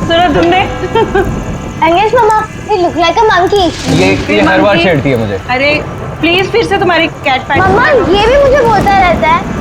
सुना तुमने? अंगेज मामा, ये लुक लाइक अ मंकी। ये हर बार छेड़ती है मुझे। अरे प्लीज फिर से तुम्हारी कैट पैट। मम्मा ये भी मुझे बोलता रहता है।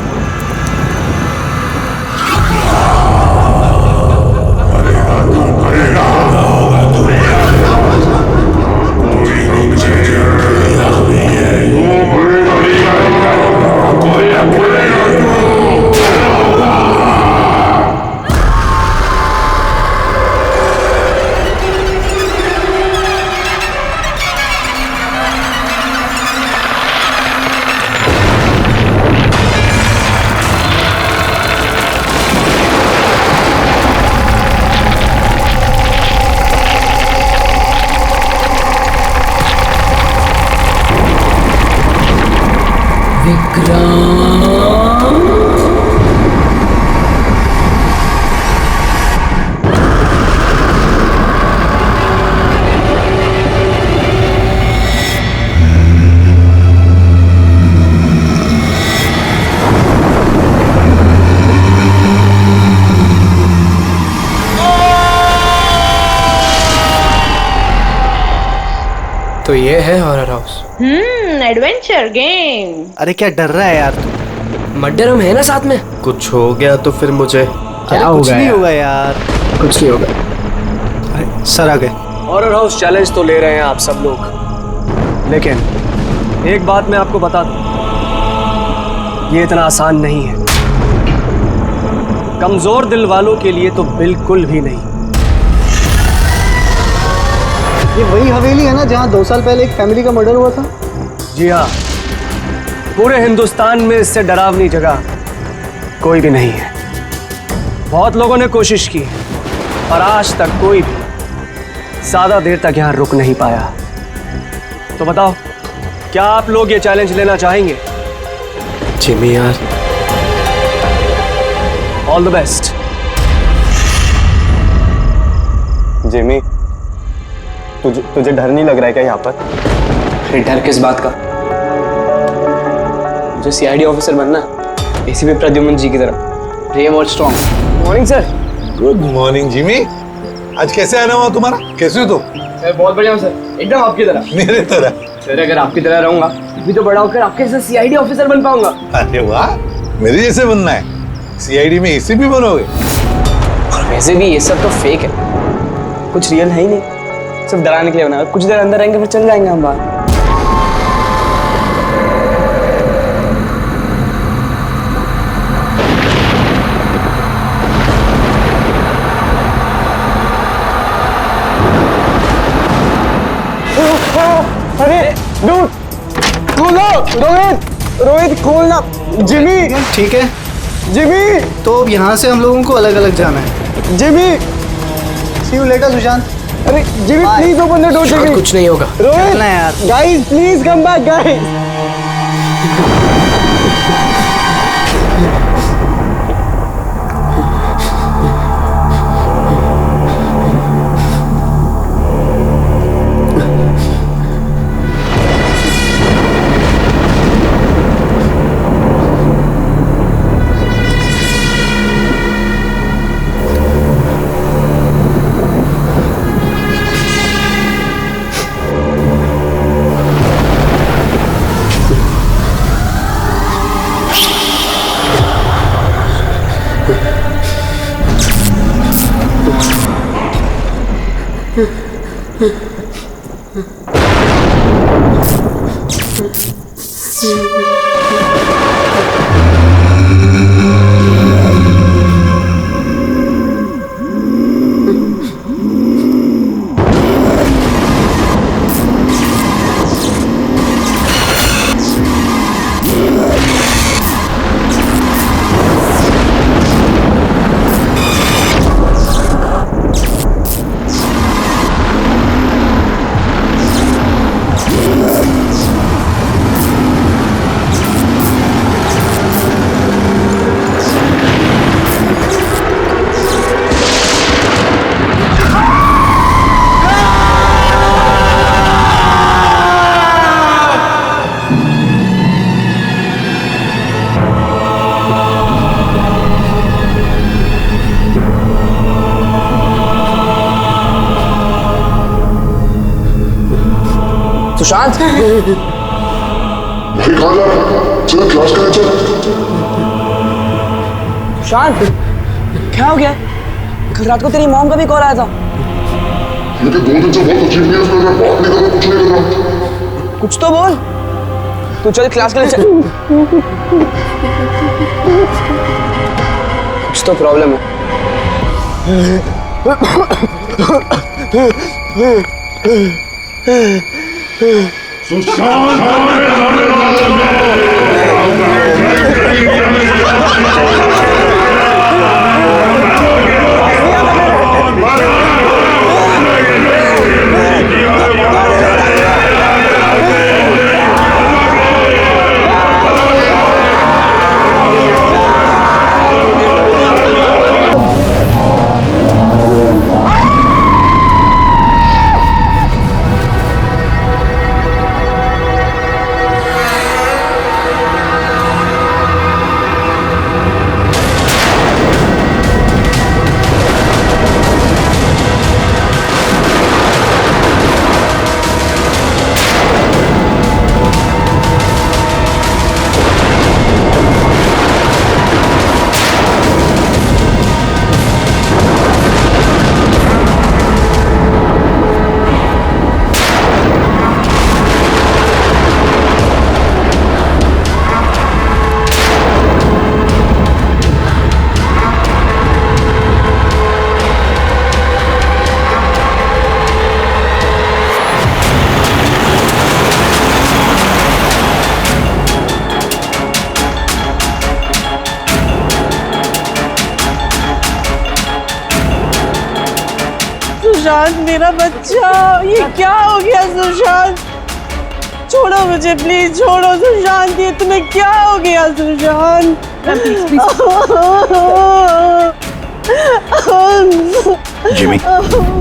तो ये है हॉरर हाउस। Adventure game. अरे क्या डर रहा है यार तू? मर्डर हम है ना साथ में। कुछ हो गया तो फिर मुझे क्या होगा? कुछ नहीं होगा यार, कुछ नहीं होगा। अरे सर आ गए। हॉरर हाउस चैलेंज तो ले रहे हैं आप सब लोग, लेकिन एक बात मैं आपको बता दूं, ये इतना आसान नहीं है। कमजोर दिल वालों के लिए तो बिल्कुल भी नहीं। ये वही हवेली है ना जहाँ 2 साल पहले एक फैमिली का मर्डर हुआ था? जी हाँ, पूरे हिंदुस्तान में इससे डरावनी जगह कोई भी नहीं है। बहुत लोगों ने कोशिश की और आज तक कोई भी ज्यादा देर तक यहाँ रुक नहीं पाया। तो बताओ, क्या आप लोग ये चैलेंज लेना चाहेंगे? जिमी यार, ऑल द बेस्ट। जिमी, तुझे डर नहीं लग रहा है क्या यहाँ पर? अरे डर किस बात का? मुझे सीआईडी ऑफिसर बनना, एसीपी प्रद्युम्न जी की तरह, ब्रेव और strong. Morning sir. Good morning Jimmy. आज कैसे आना हुआ तुम्हारा? कैसे हो तुम? सर बहुत बढ़िया हूँ सर, एकदम आपकी तरह। मेरे तरह? सर अगर आपकी तरह रहूंगा भी तो बड़ा होकर आपके जैसे सीआईडी ऑफिसर बन पाऊंगा। अरे वाह, मेरे जैसे बनना है। सीआईडी में एसीपी बनोगे? और वैसे भी ये सब तो फेक है, कुछ रियल है ही नहीं, सिर्फ डराने के लिए बना। कुछ देर अंदर रहेंगे फिर चल जाएंगे हम बाहर। अरे डूड, खोलो। रोहित खोलना। जिमी। ठीक है जिमी। तो अब यहाँ से हम लोगों को अलग अलग जाना है। Jimmy. See you later Sushant. अरे Jimmy please open the door. Jimmy कुछ नहीं होगा। रोहित चलना है यार। Guys please come back guys. Sushant नहीं कहा जा रहा, चल क्लास करें चल। सुशांत क्या हो गया? कल रात को तेरी मॉम का भी कॉल आया था। लेकिन 2 दिन से बहुत अजीब न्यूज़ मिल रहा है, बात नहीं कर रहा, कुछ नहीं कर रहा। कुछ तो बोल। तू चल क्लास के लिए चल। कुछ तो प्रॉब्लम है। सुशांत मेरा बच्चा, ये क्या हो गया सुशांत? छोड़ो मुझे प्लीज, छोड़ो सुशांत, ये तुम्हें क्या हो गया सुशांत? जिमी,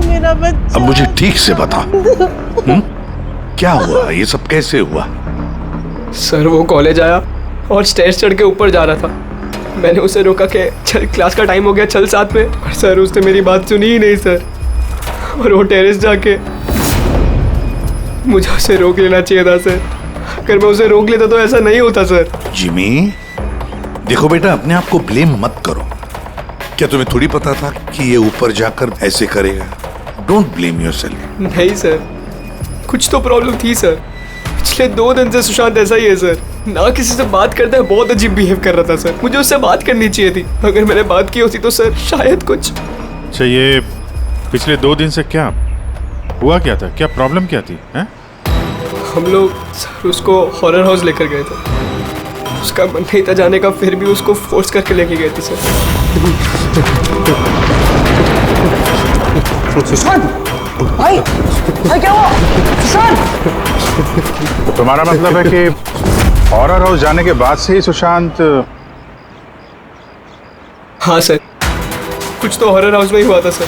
मेरा बच्चा, अब मुझे ठीक से बता, क्या हुआ? ये सब कैसे हुआ? सर वो कॉलेज आया और स्टेज चढ़ के ऊपर जा रहा था। मैंने उसे रोका कि चल क्लास का टाइम हो गया, चल साथ में। पर सर उसने मेरी बात सुनी ही नहीं सर। और वो टेरेस जाके मुझे उसे रोक लेना चाहिए था सर। अगर मैं उसे रोक लेता तो ऐसा नहीं होता सर। जिमी, देखो बेटा, अपने आप को ब्लेम मत करो। क्या तुम्हें थोड़ी पता था कि ये ऊपर जाकर ऐसे करेगा? Don't blame yourself. नहीं सर, कुछ तो प्रॉब्लम थी सर। पिछले 2 दिन से सुशांत ऐसा ही है सर। ना किसी से बात करता है, बहुत अजीब बिहेव कर रहा था सर। मुझे उससे बात करनी चाहिए थी। अगर मैंने बात की होती तो सर शायद कुछ। अच्छा, ये पिछले 2 दिन से क्या हुआ? क्या था? क्या प्रॉब्लम क्या थी? हैं? हम लोग सर उसको हॉरर हाउस लेकर गए थे। उसका मन नहीं था जाने का, फिर भी उसको फोर्स करके लेके गए थे सर। सुशांत भाई, भाई क्या हुआ? सुशांत, तो तुम्हारा मतलब है कि हॉरर हाउस जाने के बाद से ही सुशांत? हाँ सर, कुछ तो हॉरर हाउस में ही हुआ था सर।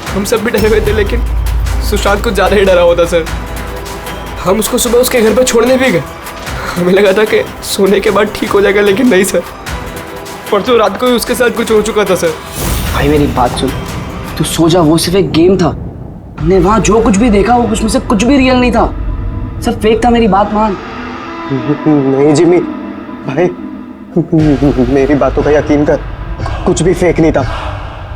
हम सब भी डरे हुए थे, लेकिन सुशांत कुछ ज़्यादा ही डरा हुआ था सर। हम उसको सुबह उसके घर पर छोड़ने भी गए। हमें लगा था कि सोने के बाद ठीक हो जाएगा, लेकिन नहीं सर। परसों रात को ही उसके साथ कुछ हो चुका था सर। भाई मेरी बात सुन, तू सो जा। वो सिर्फ एक गेम था। हमने वहाँ जो कुछ भी देखा वो उसमें से कुछ भी रियल नहीं था, सब फेक था। मेरी बात मान। नहीं जिमी भाई, मेरी बातों का यकीन कर, कुछ भी फेक नहीं था।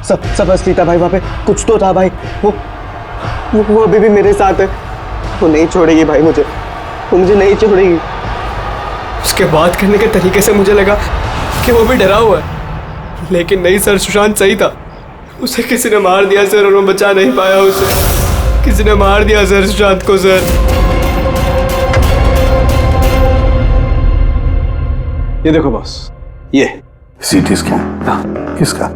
सब असली था भाई। वहाँ पे कुछ तो था भाई। वो अभी भी मेरे साथ है। वो नहीं छोड़ेगी भाई मुझे, वो मुझे नहीं छोड़ेगी। उसके बात करने के तरीके से मुझे लगा कि वो भी डरा हुआ है, लेकिन नहीं सर, सुशांत सही था। उसे किसी ने मार दिया सर, और मैं बचा नहीं पाया उसे। किसी ने मार दिया सर सुशांत को सर। ये देखो बॉस, ये सीटी स्कैन किसका?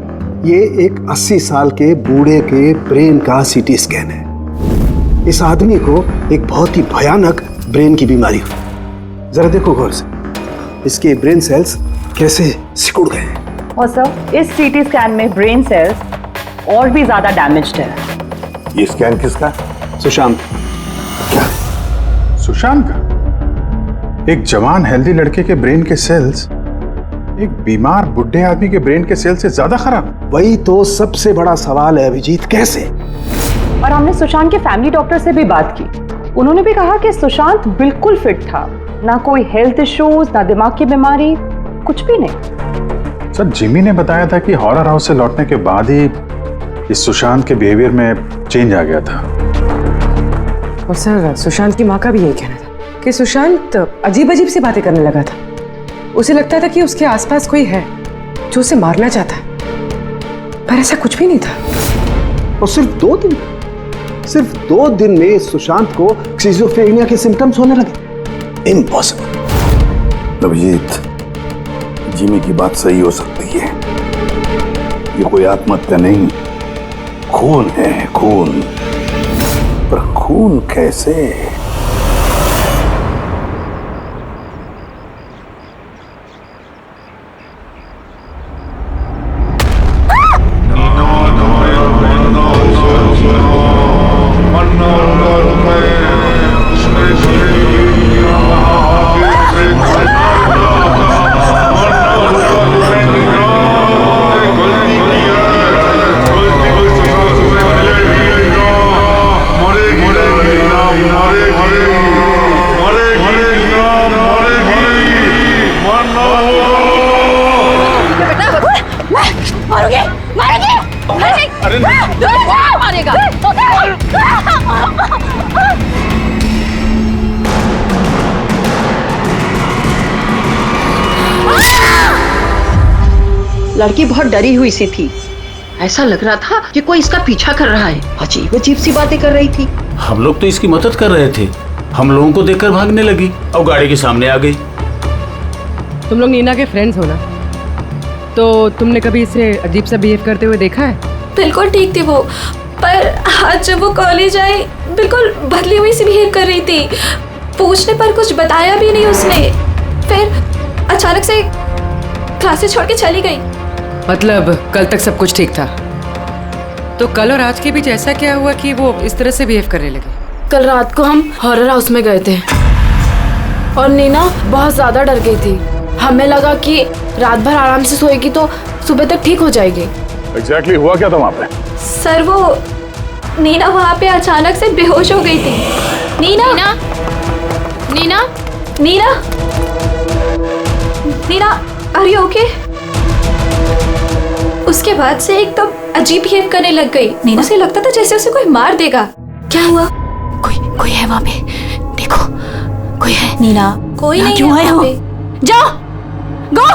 ये एक 80 साल के बूढ़े के ब्रेन का सीटी स्कैन है। इस आदमी को एक बहुत ही भयानक ब्रेन की बीमारी हुई। जरा देखो गौर से, इसके ब्रेन सेल्स कैसे सिकुड़ गए हैं। और सर इस सीटी स्कैन में ब्रेन सेल्स और भी ज्यादा डैमेज्ड है। ये स्कैन किसका? सुशांत। क्या? सुशांत का? एक जवान हेल्दी लड़के के ब्रेन के सेल्स एक बीमार बुढ़े आदमी के ब्रेन के सेल से ज्यादा खराब? वही तो सबसे बड़ा सवाल है अभिजीत, कैसे? और हमने सुशांत के फैमिली डॉक्टर से भी बात की। उन्होंने भी कहा कि सुशांत बिल्कुल फिट था, ना कोई हेल्थ इश्यूज, ना दिमाग की बीमारी, कुछ भी नहीं। सर जिमी ने बताया था कि हॉरर हाउस से लौटने के बाद ही इस सुशांत के बिहेवियर में चेंज आ गया था। और सर सुशांत की माँ का भी यही कहना था कि सुशांत अजीब अजीब सी बातें करने लगा था। उसे लगता था कि उसके आसपास कोई है जो उसे मारना चाहता है, पर ऐसा कुछ भी नहीं था। और सिर्फ 2 दिन में सुशांत को स्किज़ोफ्रेनिया के सिम्टम्स होने लगे। इम्पॉसिबल। अभिजीत, जिमी की बात सही हो सकती है। ये कोई आत्महत्या नहीं, खून है खून। पर खून कैसे? लड़की बहुत डरी हुई सी थी। ऐसा लग रहा था कि कोई इसका पीछा कर रहा है। अजीब अजीब सी बातें कर रही थी। हम लोग तो इसकी मदद कर रहे थे, हम लोगों को देखकर भागने लगी और गाड़ी के सामने आ गई। तुम लोग नीना के फ्रेंड्स हो ना, तो तुमने कभी इसे अजीब सा बिहेव करते हुए देखा है? बिल्कुल ठीक थी वो, पर आज जब वो कॉलेज आई बिल्कुल बदली हुई सी बिहेव कर रही थी। पूछने पर कुछ बताया भी नहीं उसने, फिर अचानक से क्लासेस छोड़ के चली गई। मतलब कल तक सब कुछ ठीक था, तो कल और आज के बीच ऐसा क्या हुआ कि वो इस तरह से बिहेव करने लगी? कल रात को हम हॉरर हाउस में गए थे और नीना बहुत ज्यादा डर गई थी। हमें लगा कि रात भर आराम से सोएगी तो सुबह तक ठीक हो जाएगी। एग्जैक्टली हुआ क्या था वहाँ पे? सर वो नीना वहाँ पे अचानक से बेहोश हो गई थी। Nina Nina Nina Nina Nina are you okay? उसके बाद से एकदम अजीब बिहेव करने लग गई। उसे लगता था जैसे उसे कोई मार देगा। क्या हुआ? कोई है वहाँ पे, देखो कोई है। नीना कोई नहीं है वहाँ पे। जाओ गो,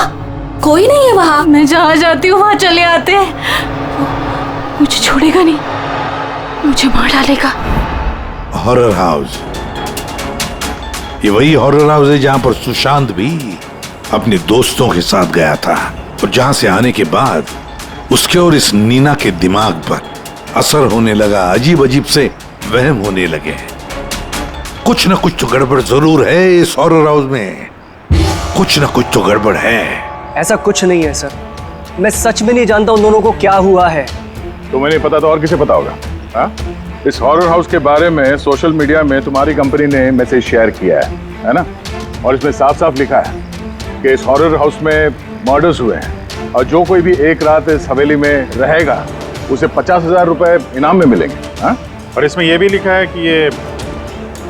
कोई नहीं है वहाँ। मैं जहाँ जाती हूँ वहाँ चले आते हैं। मुझे छोड़ेगा नहीं, मुझे मार डालेगा। हॉरर हाउस, ये वही हॉरर हाउस है जहाँ पर सुशांत भी अपने दोस्तों के साथ गया था और जहाँ से आने के बाद उसके और इस नीना के दिमाग पर असर होने लगा। अजीब अजीब से वहम होने लगे। कुछ न कुछ तो गड़बड़ जरूर है इस हॉरर हाउस में, कुछ न कुछ तो गड़बड़ है। ऐसा कुछ नहीं है सर, मैं सच में नहीं जानता उन दोनों को क्या हुआ है। तुम्हें नहीं पता तो और किसे पता होगा? हाँ? इस हॉरर हाउस के बारे में सोशल मीडिया में तुम्हारी कंपनी ने मैसेज शेयर किया है ना? और इसमें साफ साफ लिखा है कि इस हॉरर हाउस में मर्डर्स हुए हैं और जो कोई भी एक रात इस हवेली में रहेगा उसे 50,000 रुपए इनाम में मिलेंगे। हाँ? और इसमें यह भी लिखा है कि ये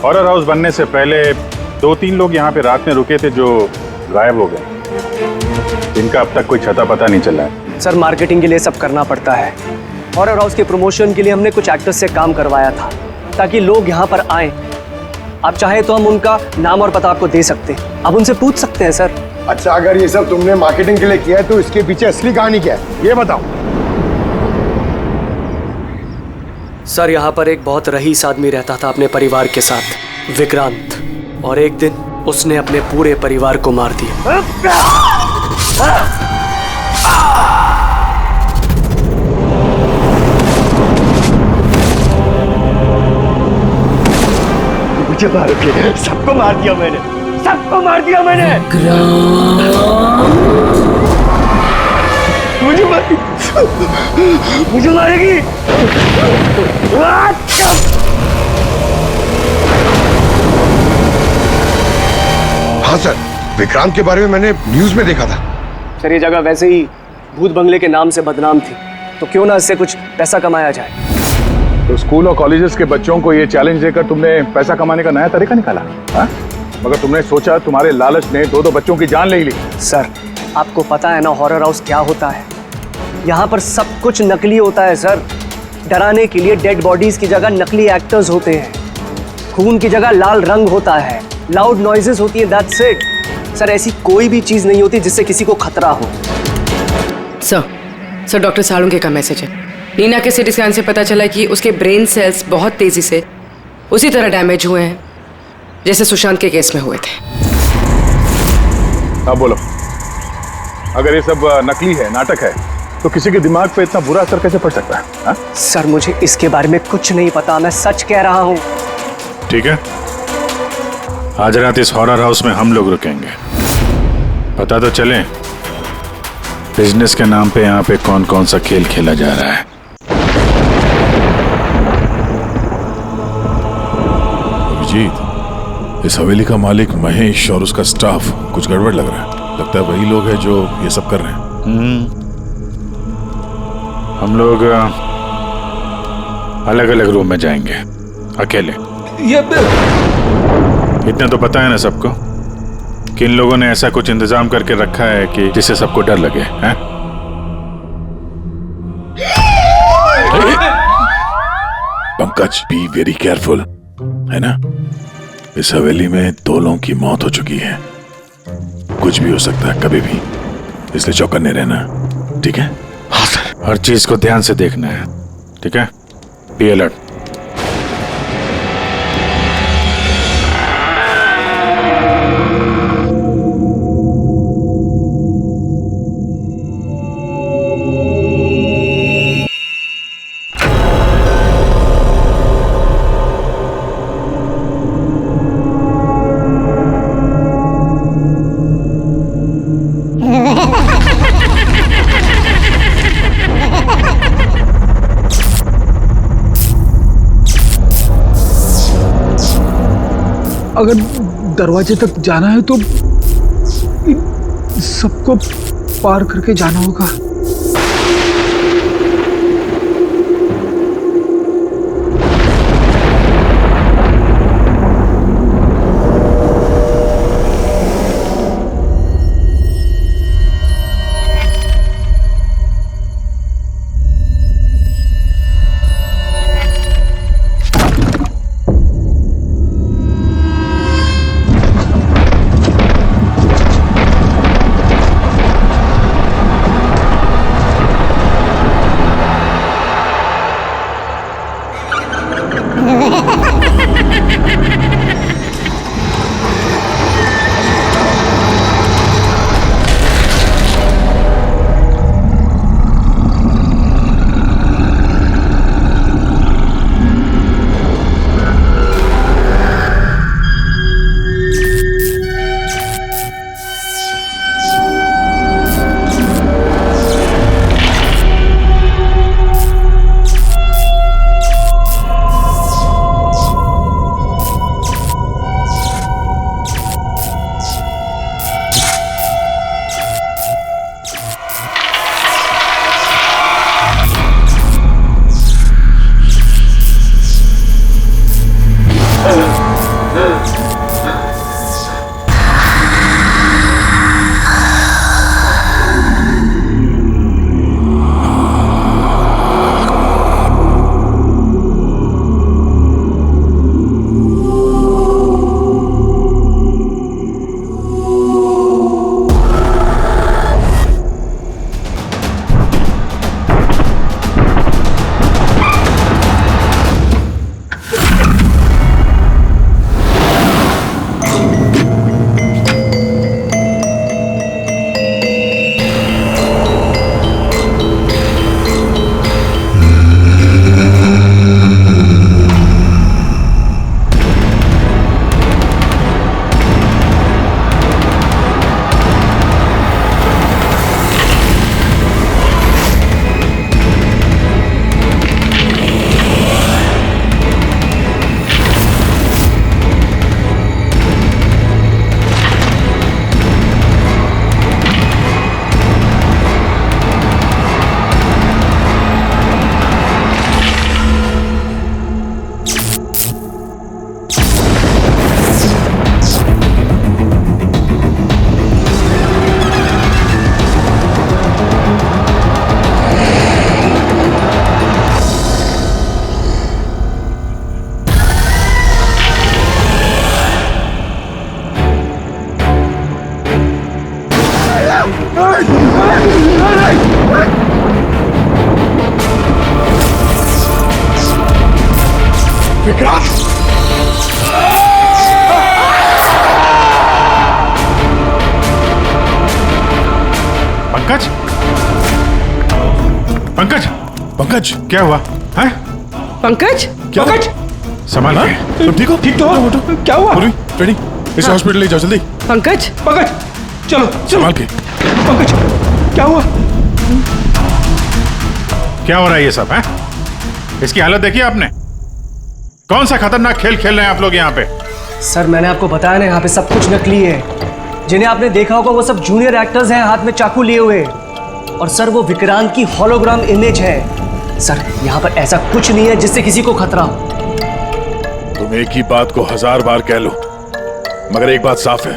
हॉरर हाउस बनने से पहले 2-3 लोग यहाँ पे रात में रुके थे जो गायब हो गए। इनका अब तक कोई छता पता नहीं चला है। सर मार्केटिंग के लिए सब करना पड़ता है। हॉरर हाउस के प्रमोशन के लिए हमने कुछ एक्टर्स से काम करवाया था ताकि लोग यहाँ पर आए। आप चाहे तो हम उनका नाम और पता आपको दे सकते हैं, आप उनसे पूछ सकते हैं सर। अच्छा, अगर ये सब तुमने मार्केटिंग के लिए किया है तो इसके पीछे असली कहानी क्या है ये बताओ। सर यहाँ पर एक बहुत रईस आदमी रहता था अपने परिवार के साथ, विक्रांत, और एक दिन उसने अपने पूरे परिवार को मार दिया। मुझे मार के सबको मार दिया मैंने, सबको मार दिया मैंने। मुझे मारेगी। हाँ सर, विक्रांत के बारे में मैंने न्यूज में देखा था। सर ये जगह वैसे ही भूत बंगले के नाम से बदनाम थी, तो क्यों ना इससे कुछ पैसा कमाया जाए। तो स्कूल और कॉलेजेस के बच्चों को ये चैलेंज देकर तुमने पैसा कमाने का नया तरीका निकाला, हाँ? मगर तुमने सोचा तुम्हारे लालच ने 2-2 बच्चों की जान ले ली। सर, आपको पता है ना हॉरर हाउस क्या होता है? यहाँ पर सब कुछ नकली होता है सर। डराने के लिए डेड बॉडीज की जगह नकली एक्टर्स होते हैं, खून की जगह लाल रंग होता है, लाउड नॉइजेस होती है, दैट्स इट। सर, ऐसी कोई भी चीज नहीं होती जिससे किसी को खतरा हो। सर डॉक्टर सालुंके का मैसेज है। नीना के सीटी स्कैन से पता चला कि उसके ब्रेन सेल्स बहुत तेजी से उसी तरह डैमेज हुए हैं जैसे सुशांत के केस में हुए थे। अब बोलो, अगर ये सब नकली है, नाटक है, तो किसी के दिमाग पे इतना बुरा असर कैसे पड़ सकता है, हा? सर, मुझे इसके बारे में कुछ नहीं पता, मैं सच कह रहा हूँ। ठीक है, आज रात इस हॉरर हाउस में हम लोग रुकेंगे। पता तो चले बिजनेस के नाम पे यहाँ पे कौन कौन सा खेल खेला जा रहा है। अभिजीत, इस हवेली का मालिक महेश और उसका स्टाफ कुछ गड़बड़ लग रहा है। लगता है वही लोग हैं जो ये सब कर रहे हैं। हम लोग अलग अलग रूम में जाएंगे, अकेले। इतना तो पता है ना सबको कि इन लोगों ने ऐसा कुछ इंतजाम करके रखा है कि जिससे सबको डर लगे, हैं? पंकज, बी वेरी केयरफुल, है ना? इस हवेली में 2 लोगों की मौत हो चुकी है, कुछ भी हो सकता है कभी भी, इसलिए चौकन्ने रहना, ठीक है? हाँ सर। हर चीज को ध्यान से देखना है, ठीक है? Be alert. अगर दरवाजे तक जाना है तो इन सबको पार करके जाना होगा। विक्रांत पंकज पंकज पंकज क्या हुआ है? पंकज क्या पंकज संभाल के तुम ठीक हो? ठीक तो हो? क्या हुआ? रेडी इसे हॉस्पिटल ले जाओ जल्दी। पंकज पंकज चलो संभाल के। पंकज क्या हुआ? क्या हो रहा है ये सब है? इसकी हालत देखी आपने? कौन सा खतरनाक खेल खेल रहे हैं आप लोग यहाँ पे? सर मैंने आपको बताया ना यहाँ पे सब कुछ नकली है। जिन्हें आपने देखा होगा वो सब जूनियर एक्टर्स हैं हाथ में चाकू लिए हुए। और सर वो विक्रांत की होलोग्राम इमेज है। सर यहाँ पर ऐसा कुछ नहीं है जिससे किसी को खतरा हो। तुम एक ही बात को 1000 बार कह लो, मगर एक बात साफ है,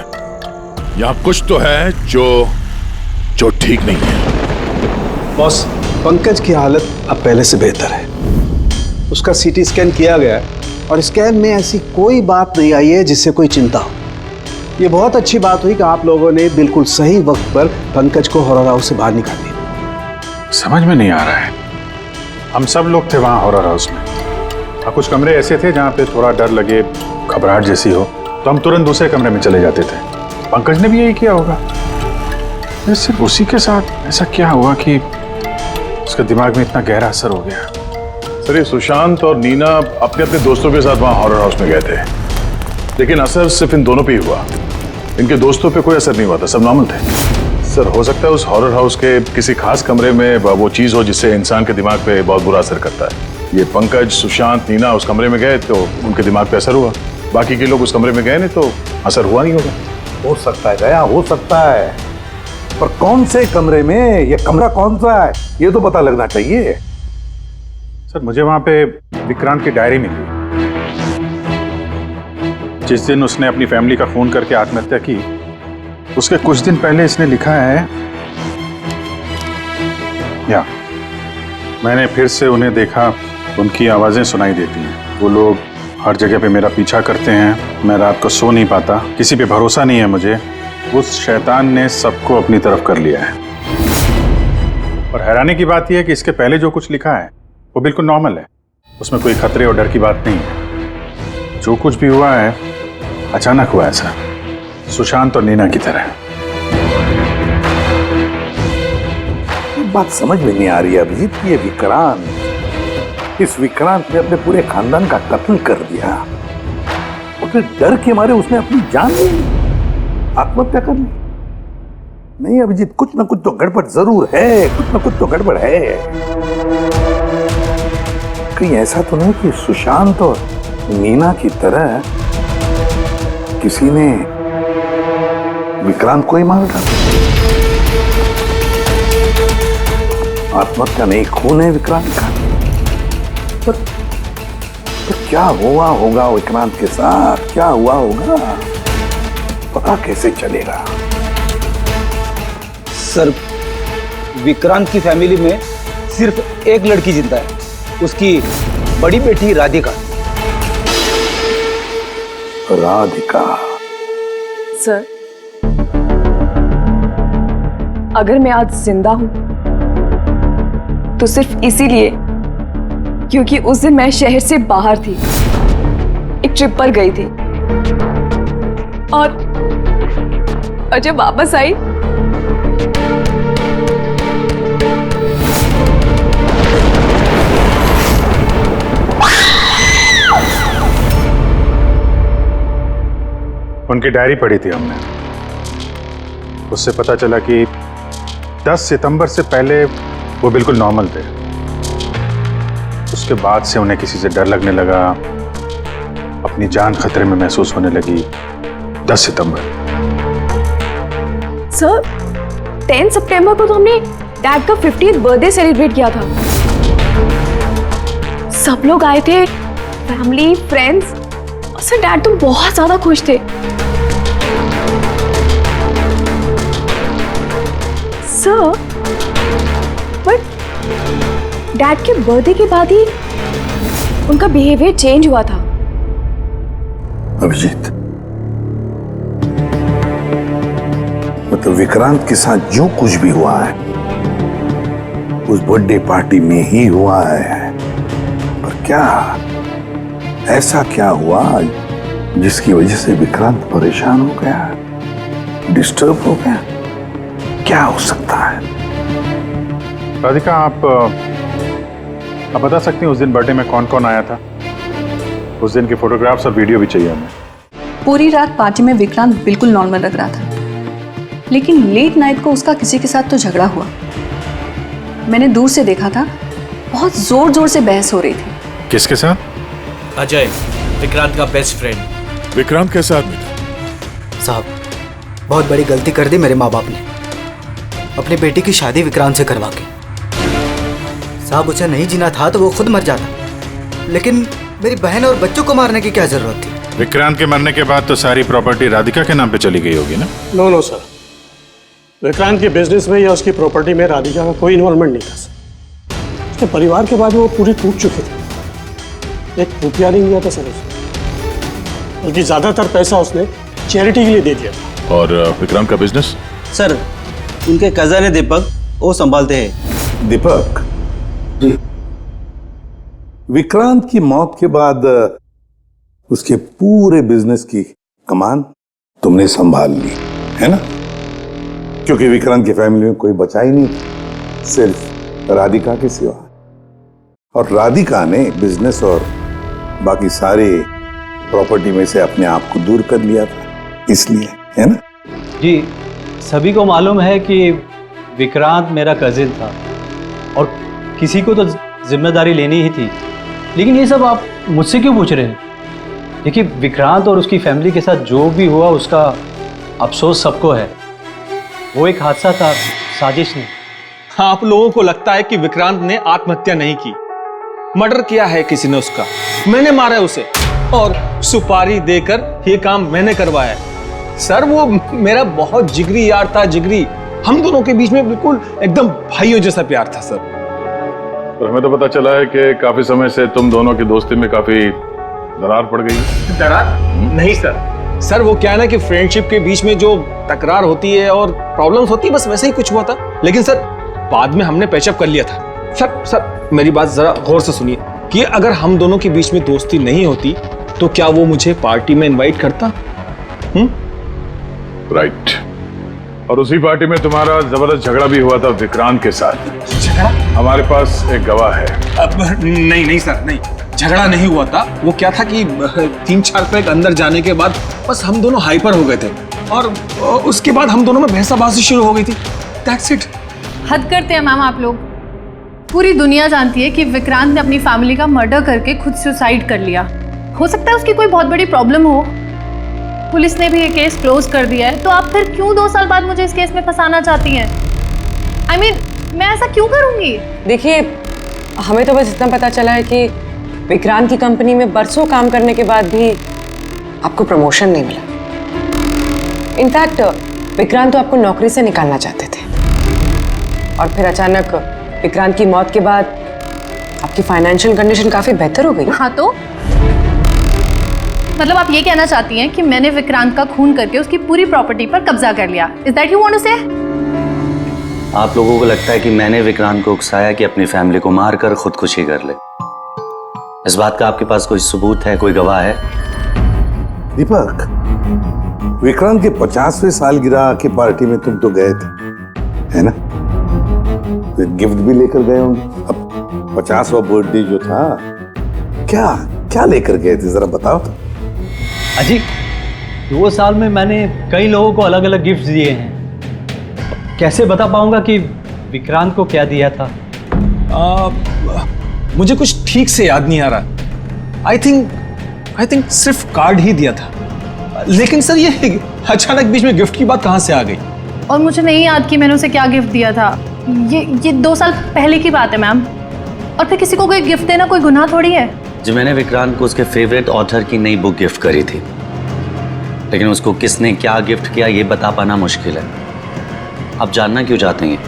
यहाँ कुछ तो है जो ठीक नहीं है। बॉस, पंकज की हालत अब पहले से बेहतर है। उसका सीटी स्कैन किया गया है और स्कैन में ऐसी कोई बात नहीं आई है जिससे कोई चिंता हो। ये बहुत अच्छी बात हुई कि आप लोगों ने बिल्कुल सही वक्त पर पंकज को हॉरर हाउस से बाहर निकाल दिया। समझ में नहीं आ रहा है, हम सब लोग थे वहां हॉरर हाउस में और कुछ कमरे ऐसे थे जहां पे थोड़ा डर लगे, घबराहट जैसी हो तो हम तुरंत दूसरे कमरे में चले जाते थे। पंकज ने भी यही किया होगा। सिर्फ उसी के साथ ऐसा क्या हुआ कि उसके दिमाग में इतना गहरा असर हो गया? सर ये सुशांत और नीना अपने अपने दोस्तों के साथ वहां हॉरर हाउस में गए थे, लेकिन असर सिर्फ इन दोनों पे ही हुआ। इनके दोस्तों पे कोई असर नहीं हुआ था, सब नॉर्मल थे। सर हो सकता है उस हॉरर हाउस के किसी खास कमरे में वो चीज हो जिससे इंसान के दिमाग पे बहुत बुरा असर करता है। ये पंकज, सुशांत, नीना उस कमरे में गए तो उनके दिमाग पे असर हुआ। बाकी के लोग उस कमरे में गए नहीं तो असर हुआ नहीं होगा। हो सकता है गया, हो सकता है, पर कौन से कमरे में, ये कमरा कौन सा है ये तो पता लगना चाहिए। सर मुझे वहां पे विक्रांत की डायरी मिली। जिस दिन उसने अपनी फैमिली का खून करके आत्महत्या की, उसके कुछ दिन पहले इसने लिखा है, या मैंने फिर से उन्हें देखा, उनकी आवाजें सुनाई देती हैं। वो लोग हर जगह पे मेरा पीछा करते हैं, मैं रात को सो नहीं पाता, किसी पे भरोसा नहीं है मुझे। उस शैतान ने सबको अपनी तरफ कर लिया है। और हैरानी की बात यह है कि इसके पहले जो कुछ लिखा है वो बिल्कुल नॉर्मल है, उसमें कोई खतरे और डर की बात नहीं है। जो कुछ भी हुआ है अचानक हुआ ऐसा, सुशांत और नीना की तरह। बात समझ में नहीं आ रही है अभिजीत, ये विक्रांत, इस विक्रांत ने अपने पूरे खानदान का कत्ल कर दिया और फिर डर के मारे उसने अपनी जान ली, आत्महत्या कर ली। नहीं अभिजीत, कुछ ना कुछ तो गड़बड़ जरूर है, कुछ ना कुछ तो गड़बड़ है। कहीं ऐसा तो नहीं कि सुशांत और नीना की तरह किसी ने विक्रांत को ही मार डाला? आत्महत्या नहीं, खून है विक्रांत का। पर क्या हुआ होगा विक्रांत के साथ, क्या हुआ होगा, पता कैसे चलेगा? सर विक्रांत की फैमिली में सिर्फ एक लड़की जिंदा है, उसकी बड़ी बेटी राधिका। राधिका? सर अगर मैं आज जिंदा हूं तो सिर्फ इसीलिए क्योंकि उस दिन मैं शहर से बाहर थी, एक ट्रिप पर गई थी और जब वापस आई उनकी डायरी पढ़ी थी हमने, उससे पता चला कि 10 सितंबर से पहले वो बिल्कुल नॉर्मल थे। उसके बाद से उन्हें किसी से डर लगने लगा, अपनी जान खतरे में महसूस होने लगी। 10 सितंबर। सर 10 सितंबर को तो हमने डैड का 50th बर्थडे सेलिब्रेट किया था। सब लोग आए थे, फैमिली, फ्रेंड्स। और सर डैड तो बहुत ज्यादा खुश थे। सर बट डैड के बर्थडे के बाद ही उनका बिहेवियर चेंज हुआ था। अभिजीत, मैं मतलब विक्रांत के साथ जो कुछ भी हुआ है उस बर्थडे पार्टी में ही हुआ है। पर क्या ऐसा क्या हुआ जिसकी वजह से विक्रांत परेशान हो गया, डिस्टर्ब हो गया? क्या हो सकता है? राधिका, आप बता सकती हैं उस दिन बर्थडे में कौन कौन आया था? उस दिन के फोटोग्राफ्स और वीडियो भी चाहिए हमें। पूरी रात पार्टी में विक्रांत बिल्कुल नॉर्मल लग रहा था, लेकिन लेट नाइट को उसका किसी के साथ तो झगड़ा हुआ। मैंने दूर से देखा था, बहुत जोर जोर से बहस हो रही थी। किसके साथ? अजय, विक्रांत का बेस्ट फ्रेंड। विक्रांत कैसा आदमी था? साहब, बहुत बड़ी गलती कर दी मेरे माँ बाप ने, अपनी बेटी की शादी विक्रांत से करवा के। साहब, उसे नहीं जीना था तो वो खुद मर जाता, लेकिन मेरी बहन और बच्चों को मारने की क्या जरूरत थी? विक्रांत के मरने के बाद तो सारी प्रॉपर्टी राधिका के नाम पे चली गई होगी ना? नो सर, विक्रांत के बिजनेस में या उसकी प्रॉपर्टी में राधिका का कोई इन्वॉल्वमेंट नहीं था सर। उसके परिवार के बाद वो पूरी टूट चुकी थी। एक रुपया नहीं दिया था सर उसने, बल्कि ज्यादातर पैसा उसने चैरिटी के लिए दे दिया था। और विक्रांत का बिजनेस? सर, उनके कजन है दीपक, वो संभालते हैं। दीपक जी, विक्रांत की मौत के बाद उसके पूरे बिजनेस की कमान तुमने संभाल ली है ना? क्योंकि विक्रांत की फैमिली में कोई बचा ही नहीं, सिर्फ राधिका के सिवा। और राधिका ने बिजनेस और बाकी सारे प्रॉपर्टी में से अपने आप को दूर कर लिया था, इसलिए, है ना? जी, सभी को मालूम है कि विक्रांत मेरा कजिन था और किसी को तो जिम्मेदारी लेनी ही थी, लेकिन ये सब आप मुझसे क्यों पूछ रहे हैं? देखिए, विक्रांत और उसकी फैमिली के साथ जो भी हुआ उसका अफसोस सबको है। वो एक हादसा था, साजिश नहीं। आप लोगों को लगता है कि विक्रांत ने आत्महत्या नहीं की, मर्डर किया है किसी ने उसका। मैंने मारा है उसे और सुपारी देकर ये काम मैंने करवाया है। सर, वो मेरा बहुत जिगरी यार था, जिगरी। हम दोनों के बीच में बिल्कुल एकदम भाइयों जैसा प्यार था सर। और हमें तो पता चला है कि काफी समय से तुम दोनों की दोस्ती में काफी दरार पड़ गई है। दरार? नहीं सर, वो क्या है ना कि फ्रेंडशिप के बीच में जो तकरार होती है और प्रॉब्लम्स होती है, बस वैसे ही कुछ हुआ था। लेकिन सर, बाद में हमने पैचअप कर लिया था। सर मेरी बात जरा गौर से सुनिए कि अगर हम दोनों के बीच में दोस्ती नहीं होती तो क्या वो मुझे पार्टी में इनवाइट करता? राइट। और उसी पार्टी में तुम्हारा जबरदस्त झगड़ा भी हुआ था विक्रांत के साथ। झगड़ा? हमारे पास एक गवाह है। नहीं सर, नहीं, झगड़ा नहीं हुआ था। वो क्या था कि 3-4 पैक अंदर जाने के बाद बस हम दोनों हाइपर हो गए थे और उसके बाद हम दोनों में बहसाबाजी शुरू हो गई थी। That's it. हद करते हैं मैम आप लोग। पूरी दुनिया जानती है कि विक्रांत ने अपनी फैमिली का मर्डर करके खुद सुसाइड कर लिया। हो सकता है उसकी कोई बहुत बड़ी प्रॉब्लम हो, पुलिस ने भी ये केस क्लोज कर दिया है, तो आप फिर क्यों 2 साल बाद मुझे इस केस में फंसाना चाहती हैं? I mean, मैं ऐसा क्यों करूंगी? देखिए, हमें तो बस इतना पता चला है कि विक्रांत की कंपनी में बरसों काम करने के बाद भी आपको प्रमोशन नहीं मिला। इनफैक्ट विक्रांत तो आपको नौकरी से निकालना चाहते थे, और फिर अचानक विक्रांत की मौत के बाद आपकी फाइनेंशियल कंडीशन काफी बेहतर हो गई। हाँ, तो मतलब आप ये कहना चाहती हैं कि मैंने विक्रांत का खून करके उसकी पूरी प्रॉपर्टी पर कब्जा कर लिया? Is that you want to say? आप लोगों को लगता है कि मैंने विक्रांत को उकसाया कि अपनी फैमिली को मारकर खुदकुशी कर ले? इस बात का आपके पास कोई सबूत है, कोई गवाह है? दीपक, विक्रांत के 50वें सालगिरह की पार्टी में तुम तो गए थे, है ना? तो गिफ्ट भी लेकर गए होंगे। अब 50वां बर्थडे जो था, क्या लेकर गए थे, जरा बताओ तो। अजी, 2 साल में मैंने कई लोगों को अलग अलग गिफ्ट दिए हैं। कैसे बता पाऊंगा कि विक्रांत को क्या दिया था? मुझे कुछ ठीक से याद नहीं आ रहा। आई थिंक सिर्फ कार्ड ही दिया था। लेकिन सर, ये अचानक बीच में गिफ्ट की बात कहां से आ गई? और मुझे नहीं याद कि मैंने उसे क्या गिफ्ट दिया था। ये 2 साल पहले की बात है मैम। और फिर किसी को कोई गिफ्ट देना कोई गुनाह थोड़ी है। जी, मैंने विक्रांत को उसके फेवरेट ऑथर की नई बुक गिफ्ट करी थी, लेकिन उसको किसने क्या गिफ्ट किया ये बता पाना मुश्किल है। आप जानना क्यों चाहते हैं?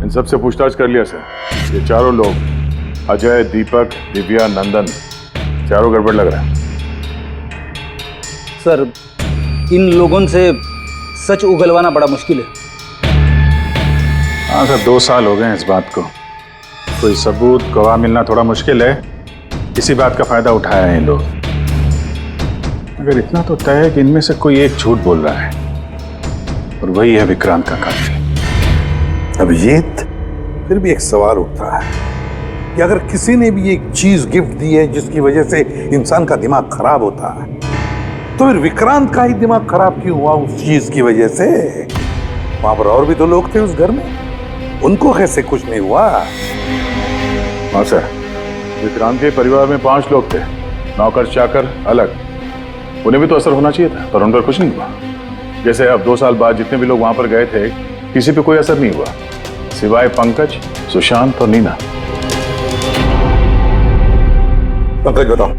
इन सबसे पूछताछ कर लिया सर। ये चारों लोग, अजय, दीपक, दिव्या, नंदन, चारों गड़बड़ लग रहा है। सर, इन लोगों से सच उगलवाना बड़ा मुश्किल है। हाँ सर, 2 साल हो गए हैं इस बात को। कोई सबूत गवाह मिलना थोड़ा मुश्किल है। इसी बात का फायदा उठाया है इन लोग। अगर इतना तो तय है कि इनमें से कोई एक झूठ बोल रहा है और वही है विक्रांत का कातिल। अभिजीत, फिर भी एक सवाल उठता है कि अगर किसी ने भी एक चीज गिफ्ट दी है जिसकी वजह से इंसान का दिमाग खराब होता है, तो फिर विक्रांत का ही दिमाग खराब क्यों हुआ उस चीज की वजह से? वहां पर और भी तो लोग थे उस घर में, उनको कैसे कुछ नहीं हुआ? हाँ सर, विक्रांत के परिवार में 5 लोग थे, नौकर चाकर अलग। उन्हें भी तो असर होना चाहिए था, पर उन पर कुछ नहीं हुआ। जैसे अब 2 साल बाद जितने भी लोग वहां पर गए थे, किसी पे कोई असर नहीं हुआ, सिवाय पंकज, सुशांत और नीना। पंकज, बताओ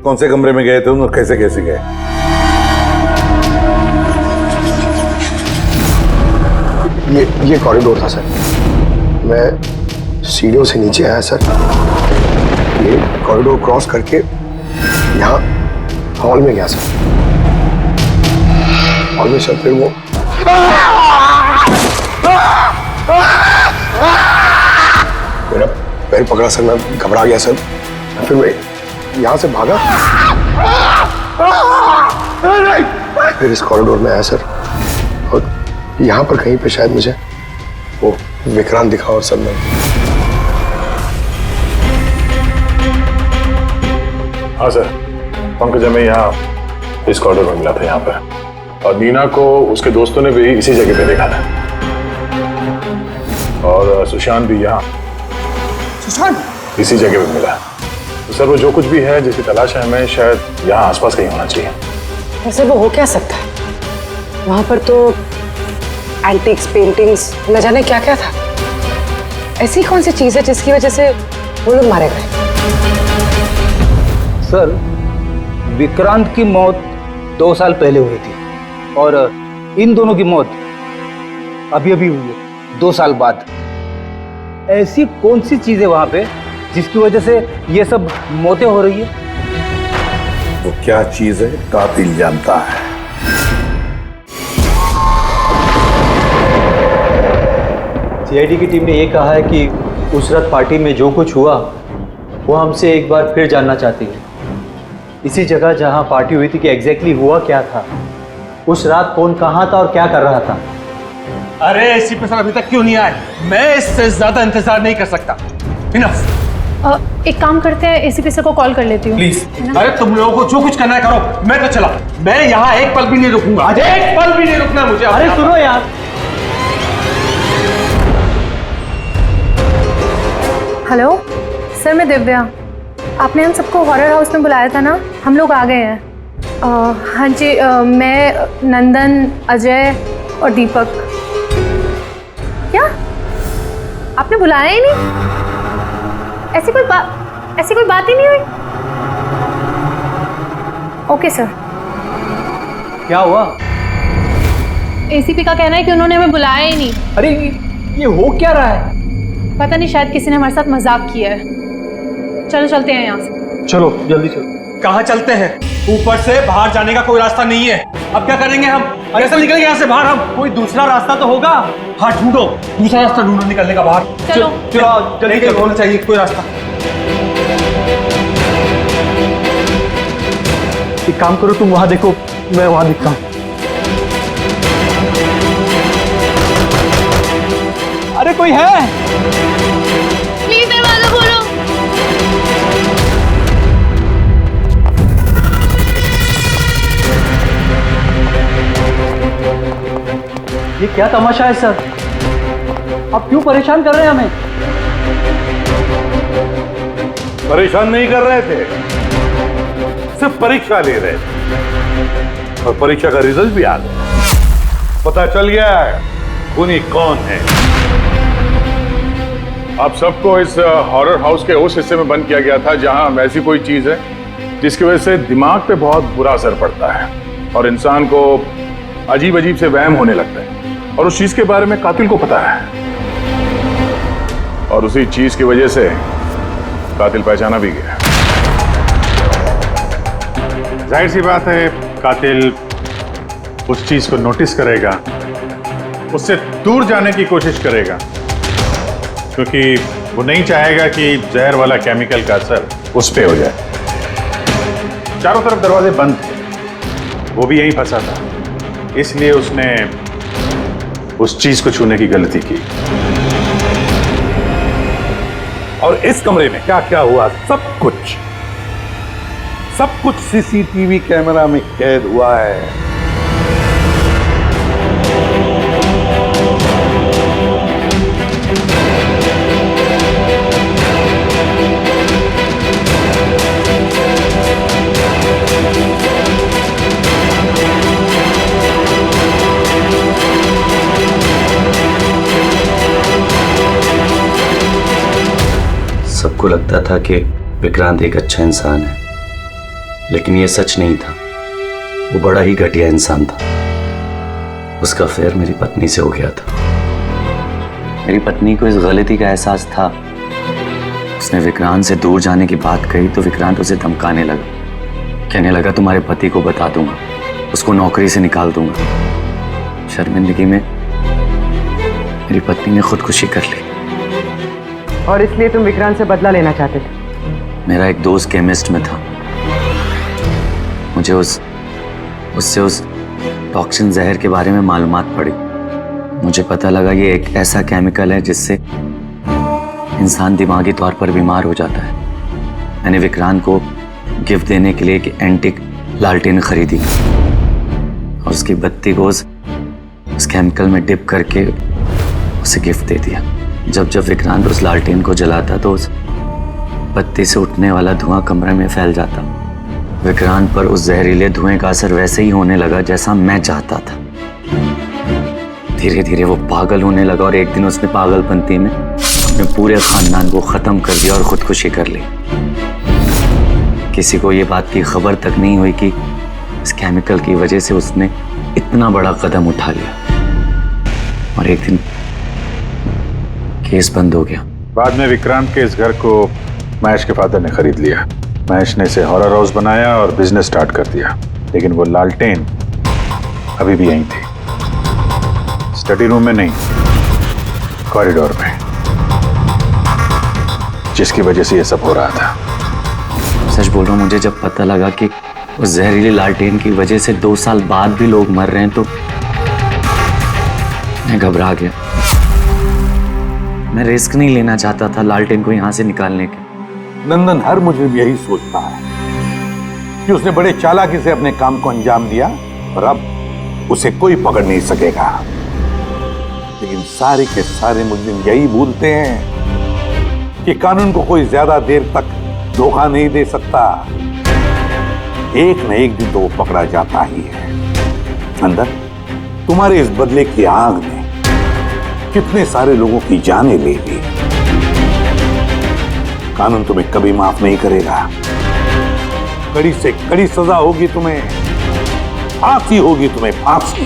कौन से कमरे में गए थे और कैसे कैसे गए? ये कॉरिडोर था सर। मैं सीढ़ियों से नीचे आया सर, ये कॉरिडोर क्रॉस करके यहाँ हॉल में गया सर। हॉल में सर फिर वो मेरा पैर पकड़ा सर, मैं घबरा गया सर। फिर मैं यहाँ से भागा, फिर इस कॉरिडोर में आया सर, और यहाँ पर कहीं पे शायद मुझे वो विक्रांत दिखा और सब में। हाँ सर, पंकज हमें यहाँ इस कॉरिडोर में मिला था यहाँ पर, और नीना को उसके दोस्तों ने भी इसी जगह पे देखा था, और सुशांत भी यहाँ इसी जगह पे मिला। तो सर वो जो कुछ भी है जिसकी तलाश है हमें, शायद यहाँ आसपास कहीं होना चाहिए। वैसे वो हो क्या सकता है? वहां पर तो एंटीक्स, पेंटिंग्स, न जाने क्या क्या था। ऐसी कौन सी चीज है जिसकी वजह से वो लोग मारे गए? सर, विक्रांत की मौत 2 साल पहले हुई थी, और इन दोनों की मौत अभी अभी हुई है 2 साल बाद। ऐसी कौन सी चीज है वहां पे जिसकी वजह से ये सब मौतें हो रही है? वो क्या चीज है कातिल जानता है। सीआईडी की टीम ने ये कहा है कि उस रात पार्टी में जो कुछ हुआ वो हमसे एक बार फिर जानना चाहती है। इसी जगह जहां पार्टी हुई थी कि एग्जैक्टली हुआ क्या था, उस रात कौन कहां था और क्या कर रहा था। अरे एसीपी सर अभी तक क्यों नहीं आए? मैं इससे ज्यादा इंतजार नहीं कर सकता। इनफ। एक काम करते हैं, एसीपी सर को कॉल कर लेती हूँ। प्लीज। अरे तुम लोगों को जो कुछ करना है करो, मैं तो चला। मैं यहाँ एक पल भी नहीं रुकूंगा, एक पल भी नहीं रुकना मुझे। अरे सुनो यार, हेलो सर, मैं दिव्या। आपने हम सबको हॉरर हाउस में बुलाया था ना, हम लोग आ गए हैं। हाँ जी, मैं, नंदन, अजय और दीपक। क्या आपने बुलाया ही नहीं? ऐसी कोई बात ही नहीं हुई? Okay sir. क्या हुआ? एसीपी का कहना है कि उन्होंने हमें बुलाया ही नहीं। अरे ये हो क्या रहा है? पता नहीं, शायद किसी ने हमारे साथ मजाक किया है। चलो चलते हैं यहाँ से। चलो जल्दी चलो। कहाँ चलते हैं? ऊपर से बाहर जाने का कोई रास्ता नहीं है। अब क्या करेंगे हम? कैसे निकलेंगे यहाँ से बाहर हम? कोई दूसरा रास्ता तो होगा। हाँ ढूंढो, दूसरा रास्ता ढूंढो निकलने का बाहर। चलो चलो जल्दी कहीं होना चाहिए कोई रास्ता। एक काम करो, तुम वहां देखो, मैं वहां दिखता हूँ। अरे कोई है? प्लीज दरवाजा खोलो। ये क्या तमाशा है सर? आप क्यों परेशान कर रहे हैं हमें? परेशान नहीं कर रहे थे, सिर्फ परीक्षा ले रहे थे, और परीक्षा का रिजल्ट भी आ गया। पता चल गया है खूनी कौन है। आप सबको इस हॉरर हाउस के उस हिस्से में बंद किया गया था जहां ऐसी कोई चीज है जिसकी वजह से दिमाग पे बहुत बुरा असर पड़ता है और इंसान को अजीब अजीब से वहम होने लगता है, और उस चीज के बारे में कातिल को पता है, और उसी चीज की वजह से कातिल पहचाना भी गया। जाहिर सी बात है कातिल उस चीज को नोटिस करेगा, उससे दूर जाने की कोशिश करेगा, क्योंकि वो नहीं चाहेगा कि जहर वाला केमिकल का असर उस पे हो जाए। चारों तरफ दरवाजे बंद थे, वो भी यहीं फंसा था, इसलिए उसने उस चीज को छूने की गलती की। और इस कमरे में क्या क्या हुआ सब कुछ सीसीटीवी कैमरा में कैद हुआ है। सबको लगता था कि विक्रांत एक अच्छा इंसान है, लेकिन यह सच नहीं था। वो बड़ा ही घटिया इंसान था। उसका अफेयर मेरी पत्नी से हो गया था। मेरी पत्नी को इस गलती का एहसास था। उसने विक्रांत से दूर जाने की बात कही तो विक्रांत उसे धमकाने लगा, कहने लगा तुम्हारे पति को बता दूंगा, उसको नौकरी से निकाल दूंगा। शर्मिंदगी में मेरी पत्नी ने खुदकुशी कर ली। और इसलिए तुम विक्रांत से बदला लेना चाहते थे? मेरा एक दोस्त केमिस्ट में था। मुझे उससे उस टॉक्सिन जहर के बारे में मालूमात पड़ी। मुझे पता लगा ये एक ऐसा केमिकल है जिससे इंसान दिमागी तौर पर बीमार हो जाता है। मैंने विक्रांत को गिफ्ट देने के लिए एक एंटीक लालटेन खरीदी और उसकी बत्ती को उस केमिकल में डिप करके उसे गिफ्ट दे दिया। जब जब विक्रांत उस लालटेन को जलाता तो उस बत्ती से उठने वाला धुआं कमरे में फैल जाता। विक्रांत पर उस जहरीले धुएं का असर वैसे ही होने लगा जैसा मैं चाहता था। धीरे धीरे वो पागल होने लगा और एक दिन उसने पागलपंती में अपने पूरे खानदान को खत्म कर दिया और खुदकुशी कर ली। किसी को ये बात की खबर तक नहीं हुई कि इस केमिकल की वजह से उसने इतना बड़ा कदम उठा लिया। और एक दिन केस बंद हो गया। बाद में विक्रांत के इस घर को महेश के फादर ने खरीद लिया। महेश ने इसे हॉरर हाउस बनाया और बिजनेस स्टार्ट कर दिया, लेकिन वो लालटेन अभी भी यहीं थी। स्टडी रूम में नहीं, कॉरिडोर में, जिसकी वजह से ये सब हो रहा था। सच बोल रहा हूँ, मुझे जब पता लगा कि उस जहरीली लालटेन की वजह से 2 साल बाद भी लोग मर रहे हैं तो मैं घबरा गया। मैं रिस्क नहीं लेना चाहता था लालटेन को यहाँ से निकालने के। नंदन हर मुझे यही सोचता है कि उसने बड़े चालाकी से अपने काम को अंजाम दिया और अब उसे कोई पकड़ नहीं सकेगा। लेकिन सारे के सारे मुजरिम यही भूलते हैं कि कानून को कोई ज्यादा देर तक धोखा नहीं दे सकता। एक न एक दिन तो वो पकड़ा जाता ही है। नंदन, तुम्हारे इस बदले की आग ने कितने सारे लोगों की जानें ले ली। कानून तुम्हें कभी माफ नहीं करेगा। कड़ी से कड़ी सजा होगी तुम्हें, फांसी होगी तुम्हें, फांसी।